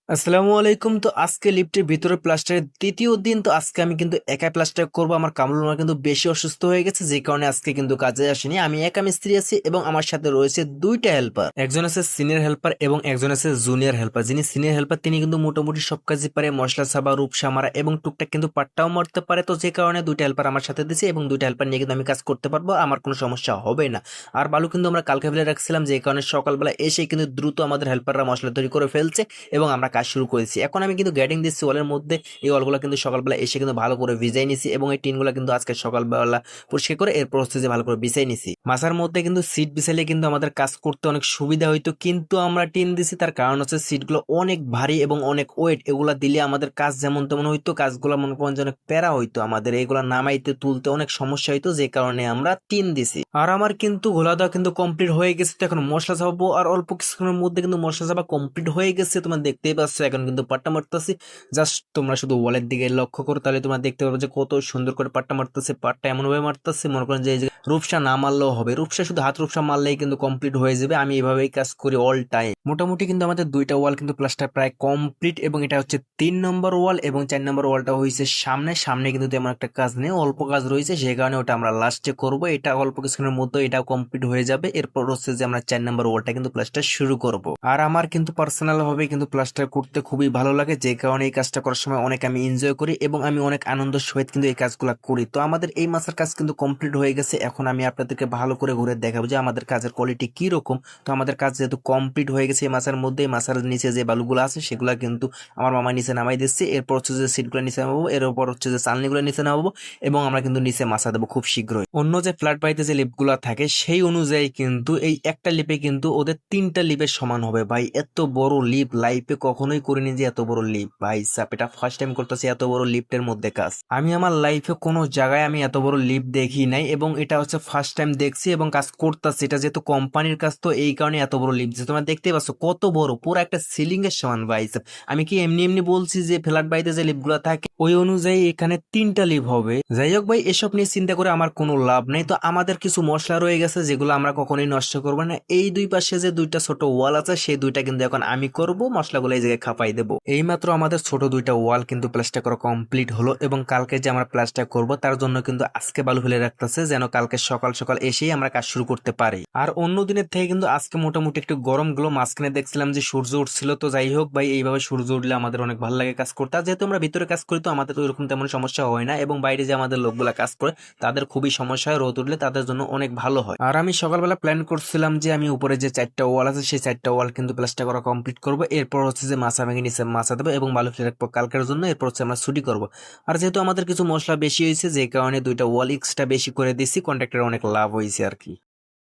আসসালামু আলাইকুম। তো আজকে লিফটের ভিতরে প্লাস্টারের দ্বিতীয় দিন। তো আজকে আমি কিন্তু একাই প্লাস্টার করব। আমার কামরুল মামা কিন্তু বেশি অসুস্থ হয়ে গেছে, যে কারণে আজকে কিন্তু কাজে আসেনি। আমি একা মিস্ত্রি আছি এবং আমার সাথে রয়েছে দুইটা হেল্পার। একজন আছে সিনিয়র হেল্পার এবং একজন আছে জুনিয়র হেল্পার। যিনি সিনিয়র হেল্পার তিনি কিন্তু মোটামুটি সব কাজই পারে, মশলা ছাবা, রূপসা মারা এবং টুকটাক কিন্তু পাট্টাও মারতে পারে। তো যে কারণে দুইটা হেল্পার আমার সাথে দিয়েছে এবং দুইটা হেল্পার নিয়ে কিন্তু আমি কাজ করতে পারবো, আমার কোনো সমস্যা হবে না। আর বালু কিন্তু আমরা কালকে ফেলে রাখছিলাম, যে কারণে সকালবেলা এসে কিন্তু দ্রুত আমাদের হেল্পাররা মশলা তৈরি করে ফেলছে এবং আমরা কাজ শুরু করেছি। এখন আমি কিন্তু গ্যাডিং দিচ্ছি ওয়ালের মধ্যে। এই ওয়ালগুলো কিন্তু সকালবেলা এসে কিন্তু ভালো করে ভিজাই নিছি এবং এই টিনগুলো কিন্তু আজকে সকালবেলা পরিষ্কার করে এরপর হচ্ছে যে ভালো করে বিছাই নিছি। মাছার মধ্যে কিন্তু সিট বিছাইলে কিন্তু আমাদের কাজ করতে অনেক সুবিধা হইতো, কিন্তু আমরা টিন দিছি, তার কারণ হচ্ছে সিটগুলো অনেক ভারী এবং অনেক ওয়েট। এগুলা দিলে আমাদের কাজ যেমন তেমন হইতো, কাজগুলো মনে করেন যে অনেক প্যারা হইতো, আমাদের এগুলা নামাইতে তুলতে অনেক সমস্যা হইতো, যে কারণে আমরা টিন দিছি। আর আমার কিন্তু ঘোলা দেওয়া কিন্তু কমপ্লিট হয়ে গেছে। তো এখন মশলা চাপাবো, আর অল্প কিছুক্ষণের মধ্যে কিন্তু মশলা চাপা কমপ্লিট হয়ে গেছে, তোমরা দেখতেই পাচ্ছ। এখন কিন্তু পাট্টা মারতেছি, জাস্ট তোমরা শুধু ওয়ালের দিকে লক্ষ্য করো, তাহলে তোমরা দেখতে পারবে যে কত সুন্দর করে পাট্টা মারতেছে। পাট্টা এমন ভাবে মারতেছে মনে করেন যে এই যে রূপসা না মারলেও হবে, রূপসা শুধু হাত রূপসা মারলেই কিন্তু কমপ্লিট হয়ে যাবে। আমি এভাবেই কাজ করি অল টাইম। মোটামুটি কিন্তু আমাদের দুইটা ওয়াল কিন্তু প্লাস্টার প্রায় কমপ্লিট, এবং এটা হচ্ছে 3 নম্বর ওয়াল এবং 4 নম্বর ওয়ালটা হয়েছে সামনে। সামনে কিন্তু তেমন একটা কাজ নেই, অল্প কাজ রয়েছে, সেই কারণে ওটা আমরা লাস্টে করব। এটা অল্প কিছুক্ষণের মধ্যে এটাও কমপ্লিট হয়ে যাবে। এরপর হচ্ছে যে আমরা 4 নম্বর ওয়ালটা কিন্তু প্লাস্টার শুরু করব। আর আমার কিন্তু পার্সোনাল ভাবে কিন্তু প্লাস্টার করতে খুবই ভালো লাগে, যে কারণে এই কাজটা করার সময় অনেক আমি এনজয় করি এবং আমি অনেক আনন্দের সহিত কিন্তু এই কাজগুলো করি। তো আমাদের এই মাছের কাজ কিন্তু কমপ্লিট হয়ে গেছে। এখন আমি আপনাদেরকে ভালো করে ঘুরে দেখাবো যে আমাদের কাজের কোয়ালিটি কি রকম। তো আমাদের কাজ যেহেতু কমপ্লিট হয়ে গেছে, এই মাছের মধ্যে এই মাছের নিচে যে বালুগুলো আছে সেগুলো কিন্তু আমার মামা নিচে নামাই দিচ্ছে। এরপর হচ্ছে যে সিটগুলো নিচে নামাবো, এরপর হচ্ছে যে চালনিগুলো নিচে নামাবো এবং আমরা কিন্তু নিচে মাছা দেবো খুব শীঘ্রই। অন্য যে ফ্ল্যাট বাড়িতে যে লিফটগুলো থাকে সেই অনুযায়ী কিন্তু এই একটা লিপে কিন্তু ওদের 3টা লিপের সমান হবে। ভাই এত বড় লিপ লাইফে কখনোই করিনি, যে এত বড় লিপ ভাই সাপ, এটা ফার্স্ট টাইম করতেছি এত বড় লিফটের মধ্যে কাজ। আমি আমার লাইফে কোনো জায়গায় আমি এত বড় লিফট দেখি নাই এবং এটা হচ্ছে ফার্স্ট টাইম দেখছি এবং কাজ করতেছি। এটা যেহেতু কোম্পানির কাজ, তো এই কারণে এত বড় লিফট যে তোমরা দেখতে পাচ্ছ কত বড়, পুরো একটা সিলিং এর সমান ভাই সাব। আমি কি এমনি এমনি বলছি যে ফ্ল্যাট বাড়িতে যে লিফট গুলা থাকে ওই অনুযায়ী এখানে 3টা লিফট হবে। যাই হোক ভাই, এসব নিয়ে চিন্তা করে আমার কোনো লাভ নেই। তো আমাদের কিছু মশলা রয়ে গেছে যেগুলো আমরা কখনোই নষ্ট করবো না। এই দুই পাশে যে দুইটা ছোট ওয়াল আছে সেই দুইটা কিন্তু এখন আমি করব, মশলাগুলো এই জায়গায় খাপাই দেবো। এইমাত্র আমাদের ছোট দুইটা ওয়াল কিন্তু প্লাস্টার করা কমপ্লিট হলো এবং কালকে যে আমরা প্লাস্টার করব তার জন্য কিন্তু আজকে বালু ফেলে রাখতেছে, যেন কালকে সকাল সকাল এসেই আমরা কাজ শুরু করতে পারি। আর অন্য দিনের থেকে কিন্তু আজকে মোটামুটি একটু গরম গুলো, মাঝখানে দেখছিলাম যে সূর্য উঠছিল। তো যাই হোক ভাই, এইভাবে সূর্য উঠলে আমাদের অনেক ভালো লাগে কাজ করতে। আর যেহেতু আমরা ভিতরে কাজ করি তো আমাদের তো এরকম তেমন সমস্যা হয় না, এবং বাইরে যে আমাদের লোকগুলা কাজ করে তাদের খুবই সমস্যা হয়, রোদ উঠলে তাদের জন্য অনেক ভালো হয়। আর আমি সকালবেলা প্ল্যান করছিলাম যে আমি উপরে যে 4টা ওয়াল আছে সেই 4টা ওয়াল কিন্তু প্লাস্টার করা কমপ্লিট করবো। এরপর হচ্ছে যে মাছা ভেঙে নিচে মাছা দেবো এবং বালু ফেলে রাখবো কালকের জন্য। এরপর হচ্ছে আমরা ছুটি করবো। আর যেহেতু আমাদের কিছু মশলা বেশি হয়েছে, যে কারণে দুইটা ওয়াল এক্সট্রা বেশি করে দিচ্ছি, কন্ট্রাক্টর অনেক লাভ হয়েছে আর কি।